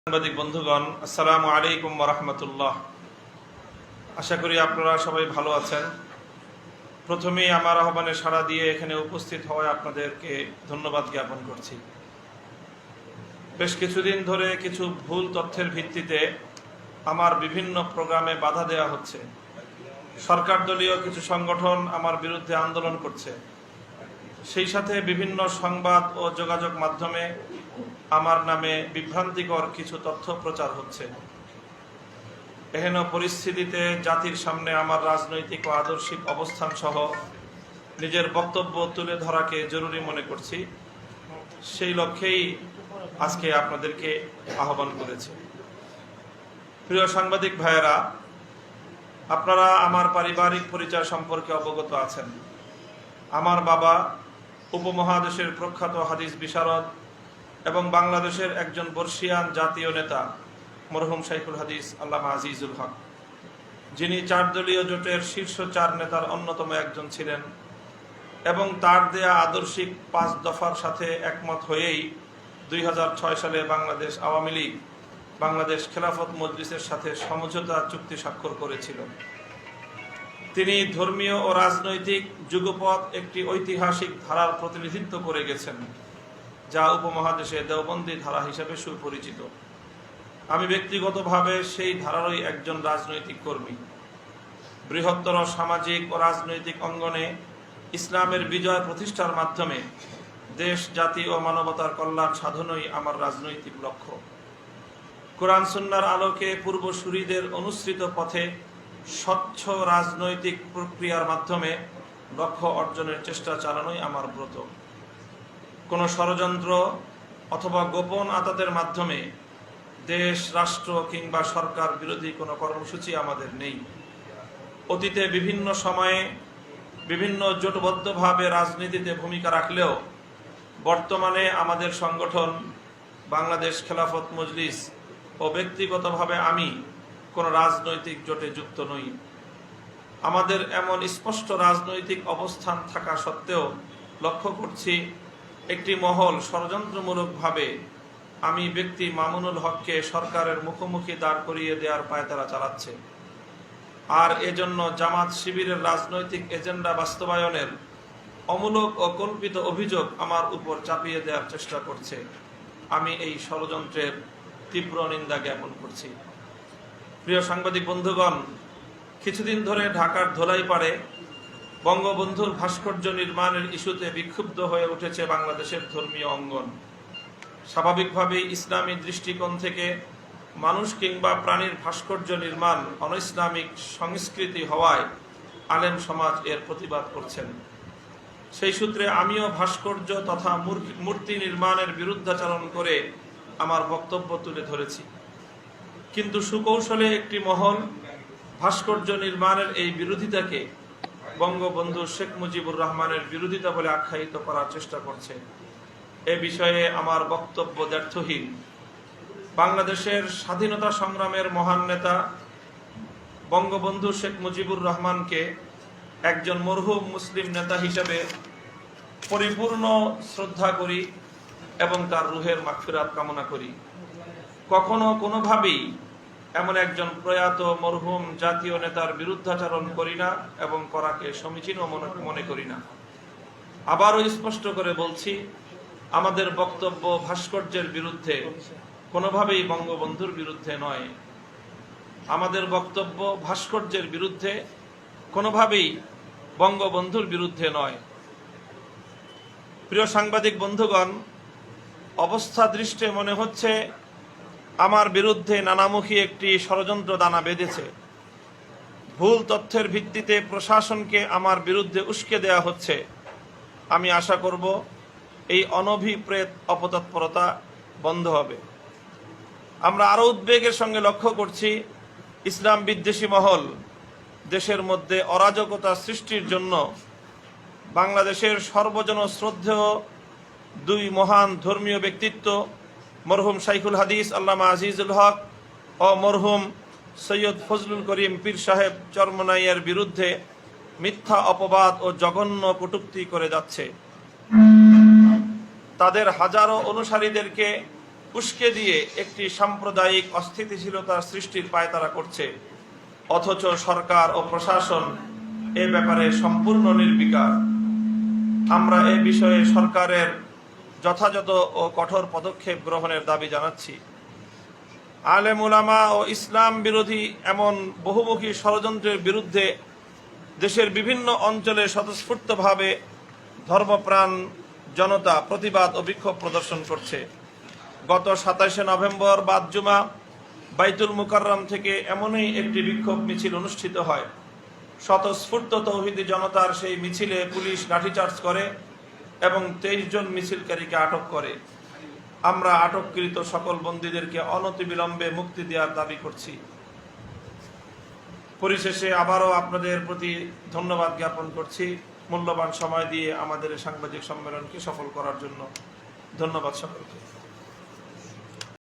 সাংবাদিক বন্ধুগণ, আসসালামু আলাইকুম ওয়া রাহমাতুল্লাহ। আশা করি আপনারা সবাই ভালো আছেন। প্রথমেই আমার আহ্বানে সাড়া দিয়ে এখানে উপস্থিত হওয়ায় আপনাদেরকে ধন্যবাদ জ্ঞাপন করছি। বেশ কিছুদিন ধরে কিছু ভুল তথ্যের ভিত্তিতে আমার বিভিন্ন প্রোগ্রামে বাধা দেওয়া হচ্ছে। সরকার দলীয় কিছু সংগঠন আমার বিরুদ্ধে আন্দোলন করছে। সেই সাথে বিভিন্ন সংবাদ ও যোগাযোগ মাধ্যমে আমার নামে বিভ্রান্তিকর কিছু তথ্য প্রচার হচ্ছে। এহেন পরিস্থিতিতে জাতির সামনে আমার রাজনৈতিক ও আদর্শিক অবস্থান সহ নিজের বক্তব্য তুলে ধরাকে জরুরি মনে করছি। সেই লক্ষ্যেই আজকে আপনাদেরকে আহ্বান করেছি। প্রিয় সাংবাদিক ভাইয়েরা, আপনারা আমার পারিবারিক পরিচয় সম্পর্কে অবগত আছেন। আমার বাবা উপমহাদেশের প্রখ্যাত হাদিস বিশারদ এবং বাংলাদেশের একজন বর্ষিয়ান জাতীয় নেতা মরহুম শাইখুল হাদিস আল্লামা আজিজুল হক, যিনি 4 দলীয় জোটের শীর্ষ 4 নেতার অন্যতম একজন ছিলেন এবং তার দেয়া আদর্শিক 5 দফার সাথে একমত হয়েই 2006 সালে বাংলাদেশ আওয়ামী লীগ বাংলাদেশ খেলাফত মজলিসের সাথে সমঝোতা চুক্তি স্বাক্ষর করেছিল। তিনি ধর্মীয় ও রাজনৈতিক যুগপৎ একটি ঐতিহাসিক ধারার প্রতিনিধিত্ব করে গেছেন, যা উপমহাদেশে দেওবন্দি ধারা হিসেবে সুপরিচিত। আমি ব্যক্তিগতভাবে সেই ধারারই একজন রাজনৈতিক কর্মী। বৃহত্তর সামাজিক ও রাজনৈতিক অঙ্গনে ইসলামের বিজয় প্রতিষ্ঠার মাধ্যমে দেশ, জাতি ও মানবতার কল্যাণ সাধনই আমার রাজনৈতিক লক্ষ্য। কোরআন সুন্নাহর আলোকে পূর্বসূরীদের অনুসৃত পথে স্বচ্ছ রাজনৈতিক প্রক্রিয়ার মাধ্যমে লক্ষ্য অর্জনের চেষ্টা চালানোই আমার ব্রত। কোনো ষড়যন্ত্র অথবা গোপন আতাতের মাধ্যমে দেশ, রাষ্ট্র কিংবা সরকার বিরোধী কোনো কর্মসূচি আমাদের নেই। অতীতে বিভিন্ন সময়ে বিভিন্ন জোটবদ্ধভাবে রাজনীতিতে ভূমিকা রাখলেও বর্তমানে আমাদের সংগঠন বাংলাদেশ খেলাফত মজলিস ও ব্যক্তিগতভাবে আমি কোনো রাজনৈতিক জোটে যুক্ত নই। আমাদের এমন স্পষ্ট রাজনৈতিক অবস্থান থাকা সত্ত্বেও লক্ষ্য করছি একটি মহল ষড়যন্ত্রমূলকভাবে আমি ব্যক্তি মামুনুল হককে সরকারের মুখোমুখি দাঁড় করিয়ে দেওয়ার পায়তারা চালাচ্ছে, আর এজন্য জামাত শিবিরের রাজনৈতিক এজেন্ডা বাস্তবায়নের অমূলক ও কল্পিত অভিযোগ আমার উপর চাপিয়ে দেওয়ার চেষ্টা করছে। আমি এই ষড়যন্ত্রের তীব্র নিন্দা জ্ঞাপন করছি। প্রিয় সাংবাদিক বন্ধুগণ, কিছুদিন ধরে ঢাকার ধোলাইপাড়ে বঙ্গবন্ধুর ভাস্কর্য নির্মাণের ইস্যুতে বিক্ষুব্ধ হয়ে উঠেছে বাংলাদেশের ধর্মীয় অঙ্গন। স্বাভাবিকভাবেই ইসলামী দৃষ্টিকোণ থেকে মানুষ কিংবা প্রাণীর ভাস্কর্য নির্মাণ অনইসলামিক সংস্কৃতি হওয়ায় আলেম সমাজ এর প্রতিবাদ করছেন। সেই সূত্রে আমিও ভাস্কর্য তথা মূর্তি নির্মাণের বিরুদ্ধাচরণ করে আমার বক্তব্য তুলে ধরেছি। কিন্তু সুকৌশলে একটি মহল ভাস্কর্য নির্মাণের এই বিরোধিতাকে বঙ্গবন্ধু শেখ মুজিবুর রহমানের বিরোধিতা বলে আখ্যায়িত করার চেষ্টা করছে। এ বিষয়ে আমার বক্তব্য দ্ব্যর্থহীন। বাংলাদেশের স্বাধীনতা সংগ্রামের মহান নেতা বঙ্গবন্ধু শেখ মুজিবুর রহমানকে একজন মরহুম মুসলিম নেতা হিসেবে পরিপূর্ণ শ্রদ্ধা করি এবং তার রুহের মাগফিরাত কামনা করি। কখনো কোনোভাবেই এমন একজন প্রয়াত মরহুম জাতীয় নেতার বিরুদ্ধাচরণ করি না এবং করাকে সমীচীন মনে করি না। আবারও স্পষ্ট করে বলছি, আমাদের বক্তব্য ভাস্কর্যের বিরুদ্ধে, কোনোভাবেই বঙ্গবন্ধুর বিরুদ্ধে নয়। আমাদের বক্তব্য ভাস্কর্যের বিরুদ্ধে, কোনোভাবেই বঙ্গবন্ধুর বিরুদ্ধে নয়। প্রিয় সাংবাদিক বন্ধুগণ, অবস্থা দৃষ্টে মনে হচ্ছে আমার বিরুদ্ধে নানামুখী একটি ষড়যন্ত্র দানা বেঁধেছে। ভুল তথ্যের ভিত্তিতে প্রশাসনকে আমার বিরুদ্ধে উস্কে দেওয়া হচ্ছে। আমি আশা করব এই অনভিপ্রেত অপতৎপরতা বন্ধ হবে। আমরা আরও উদ্বেগের সঙ্গে লক্ষ্য করছি ইসলাম বিদ্বেষী মহল দেশের মধ্যে অরাজকতা সৃষ্টির জন্য বাংলাদেশের সর্বজন শ্রদ্ধেয় 2 মহান ধর্মীয় ব্যক্তিত্ব মরহুম শাইখুল হাদিস আল্লামা আজিজুল হক ও মরহুম সৈয়দ ফজলুল করিম পীর সাহেব চরমনাইয়ের বিরুদ্ধে মিথ্যা অপবাদ ও জঘন্য কটূক্তি করে যাচ্ছে। তাদের হাজারো অনুসারীদেরকে উস্কে দিয়ে একটি সাম্প্রদায়িক অস্থিতিশীলতার সৃষ্টির পায়তারা করছে, অথচ সরকার ও প্রশাসন এ ব্যাপারে সম্পূর্ণ নির্বিকার। আমরা এ বিষয়ে সরকারের যথাযথ ও কঠোর পদক্ষেপ গ্রহণের দাবি জানাচ্ছি। আলেম উলামা ও ইসলাম বিরোধী এমন বহুমুখী ষড়যন্ত্রের বিরুদ্ধে দেশের বিভিন্ন অঞ্চলে স্বতঃস্ফূর্তভাবে ধর্মপ্রাণ জনতা প্রতিবাদ ও বিক্ষোভ প্রদর্শন করছে। গত 27শে নভেম্বর বাদ জুমা বাইতুল মুকাররম থেকে এমনই একটি বিক্ষোভ মিছিল অনুষ্ঠিত হয়। স্বতঃস্ফূর্ত তৌহিদি জনতার সেই মিছিলে পুলিশ লাঠিচার্জ করে এবং 23 জন মিছিলকারীকে আটক করে। আমরা আটককৃত সকল বন্দীদেরকে অনতিবিলম্বে মুক্তি দেওয়ার দাবি করছি। পরিশেষে আবারও আপনাদের প্রতি ধন্যবাদ জ্ঞাপন করছি মূল্যবান সময় দিয়ে আমাদের সাংবাদিক সম্মেলনকে সফল করার জন্য। ধন্যবাদ সকলকে।